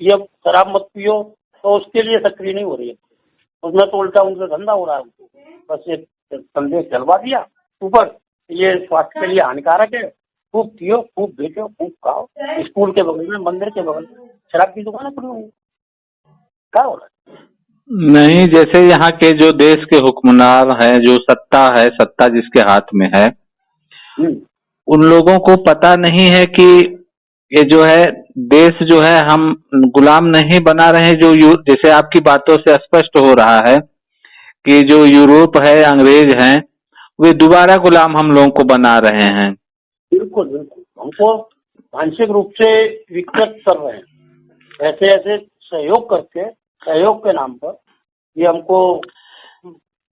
शराब मत पियो, तो उसके लिए सक्रिय नहीं हो रही है। उसमें तो उल्टा उनसे धंधा हो रहा है। बस ये संदेश चलवा दिया ऊपर, ये स्वास्थ्य के लिए हानिकारक है, खूब पियो, खूब बेचो, खूब खाओ। स्कूल के बगल में, मंदिर के बगल में शराब की दुकानें खुली हुई, क्या हो रहा है? नहीं, जैसे यहाँ के जो देश के हुक्मरान हैं, जो सत्ता है, सत्ता जिसके हाथ में है, उन लोगों को पता नहीं है कि ये जो है देश जो है हम गुलाम नहीं बना रहे हैं। जैसे आपकी बातों से स्पष्ट हो रहा है कि जो यूरोप है, अंग्रेज हैं, वे दोबारा गुलाम हम लोगों को बना रहे हैं। बिल्कुल बिल्कुल, हमको मानसिक रूप से विकृत कर रहे हैं। ऐसे ऐसे सहयोग करके, सहयोग के नाम पर ये हमको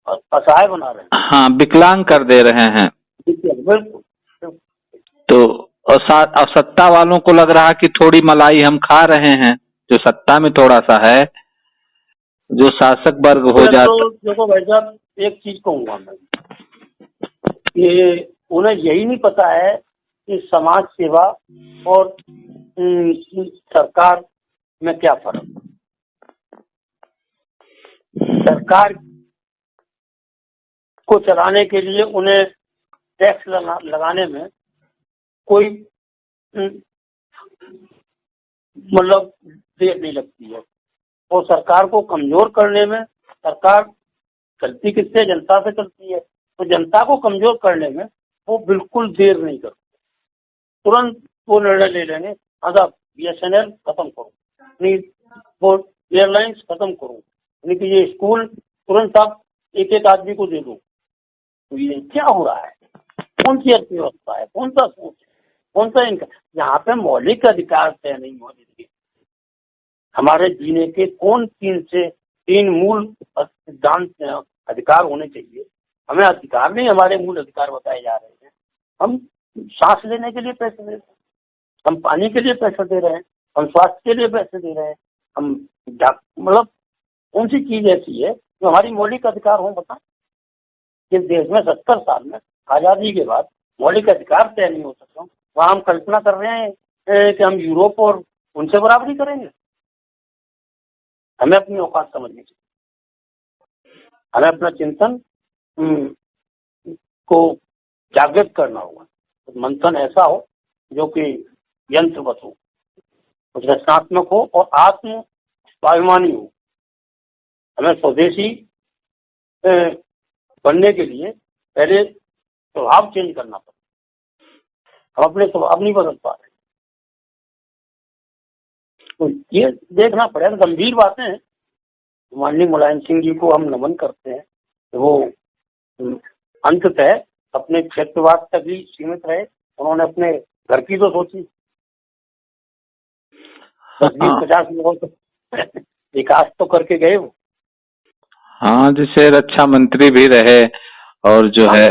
असहाय बना रहे हैं। हाँ, विकलांग कर दे रहे हैं। बिल्कुल। तो और सत्ता वालों को लग रहा कि थोड़ी मलाई हम खा रहे हैं, जो सत्ता में थोड़ा सा है, जो शासक वर्ग हो जाता। देखो भाई साहब, एक चीज कहूँगा मैं, कि उन्हें यही नहीं पता है कि समाज सेवा और सरकार में क्या फर्क है। सरकार को चलाने के लिए उन्हें टैक्स लगाने में कोई मतलब देर नहीं लगती है, और सरकार को कमजोर करने में सरकार चलती किससे? जनता से चलती है। तो जनता को कमजोर करने में वो बिल्कुल देर नहीं करती, तुरंत वो निर्णय ले लेंगे, हाँ साहब BSNL खत्म करो, नहीं वो एयरलाइंस खत्म करो, यानी कि ये स्कूल तुरंत आप एक एक आदमी को दे दो। तो ये क्या हो रहा है? कौन सी अर्थव्यवस्था है? कौन सा सोच है? कौन सा इनका? यहाँ पे मौलिक अधिकार तय नहीं हो रही। हमारे जीने के कौन तीन मूल सिद्धांत अधिकार होने चाहिए? हमें अधिकार नहीं, हमारे मूल अधिकार बताए जा रहे हैं। हम सांस लेने के लिए पैसे दे रहे हैं, हम पानी के लिए पैसे दे रहे हैं, हम स्वास्थ्य के लिए पैसे दे रहे हैं, हम मतलब कौन सी चीज ऐसी है जो हमारी मौलिक अधिकार हो? बता, इस देश में 70 साल में आजादी के बाद मौलिक अधिकार तय नहीं हो सकते, वहाँ हम कल्पना कर रहे हैं कि हम यूरोप और उनसे बराबरी करेंगे। हमें अपनी औकात समझनी चाहिए, हमें अपना चिंतन को जागृत करना होगा। तो मंथन ऐसा हो जो कि यंत्रवत हो, कुछ रचनात्मक हो और आत्म स्वाभिमानी हो। हमें स्वदेशी बनने के लिए पहले स्वभाव चेंज करना पड़ेगा। हम अपने स्वभाव नहीं बदल पा रहे, तो ये देखना पड़ेगा। गंभीर बातें हैं। माननीय मुलायम सिंह जी को हम नमन करते हैं, तो वो अंततः अपने क्षेत्रवाद तक ही सीमित रहे। उन्होंने अपने घर की तो सोची, 10-20-50 लोगों को विकास तो करके गए वो। हाँ, जैसे रक्षा मंत्री भी रहे और जो है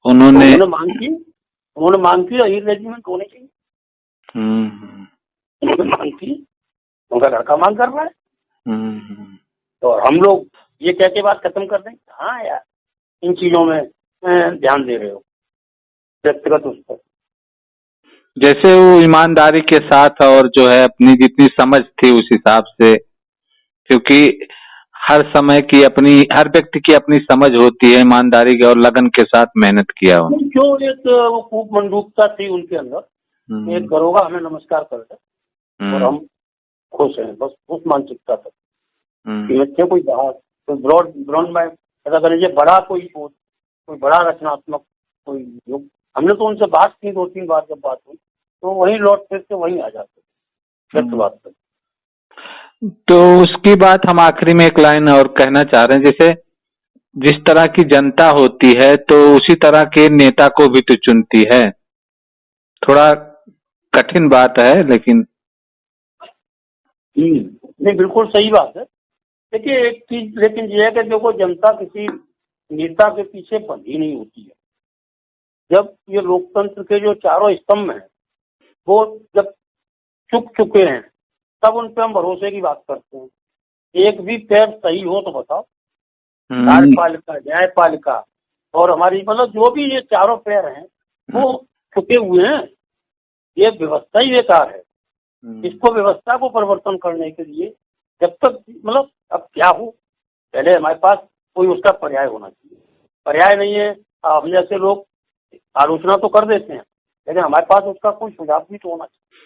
उन्होंने मांग की अहीर रेजिमेंट होने चाहिए। उन्होंने मांग की, उनका लड़का मांग कर रहा है। तो हम लोग ये कह के बात खत्म कर दें, हाँ यार इन चीजों में ध्यान दे रहे हो व्यक्तिगत उस पर। जैसे वो ईमानदारी के साथ और जो है अपनी जितनी समझ थी उस हिसाब से, क्योंकि हर समय की अपनी, हर व्यक्ति की अपनी समझ होती है, ईमानदारी के और लगन के साथ मेहनत किया हो। जो एक वो खूब मंडूकता थी उनके अंदर, एक दरोगा हमें नमस्कार कर दे और हम खुश हैं, बस उस मानसिकता तक। कोई ब्रॉड में ऐसा करेंगे बड़ा कोई बड़ा रचनात्मक कोई योग। हमने तो उनसे बात की 2-3 बार, जब बात हुई तो वहीं लौट फिर से वहीं आ जाते बात पर। तो उसकी बात हम आखिरी में एक लाइन और कहना चाह रहे हैं, जैसे जिस तरह की जनता होती है तो उसी तरह के नेता को भी तो चुनती है। थोड़ा कठिन बात है लेकिन नहीं, बिल्कुल सही बात है। देखिए एक चीज लेकिन ये है कि देखो, जनता किसी नेता के पीछे बंधी नहीं होती है। जब ये लोकतंत्र के जो चारों स्तंभ हैं वो जब चुक चुके हैं तब उन पे हम भरोसे की बात करते हैं। एक भी पैर सही हो तो बताओ, कार्यपालिका, न्यायपालिका और हमारी मतलब जो भी ये चारों पैर हैं वो चुके हुए हैं। ये व्यवस्था ही बेकार है। इसको व्यवस्था को परिवर्तन करने के लिए जब तक मतलब अब क्या हो, पहले हमारे पास कोई उसका पर्याय होना चाहिए। पर्याय नहीं है, हम जैसे लोग आलोचना तो कर देते हैं लेकिन हमारे पास उसका कोई सुझाव भी तो होना चाहिए।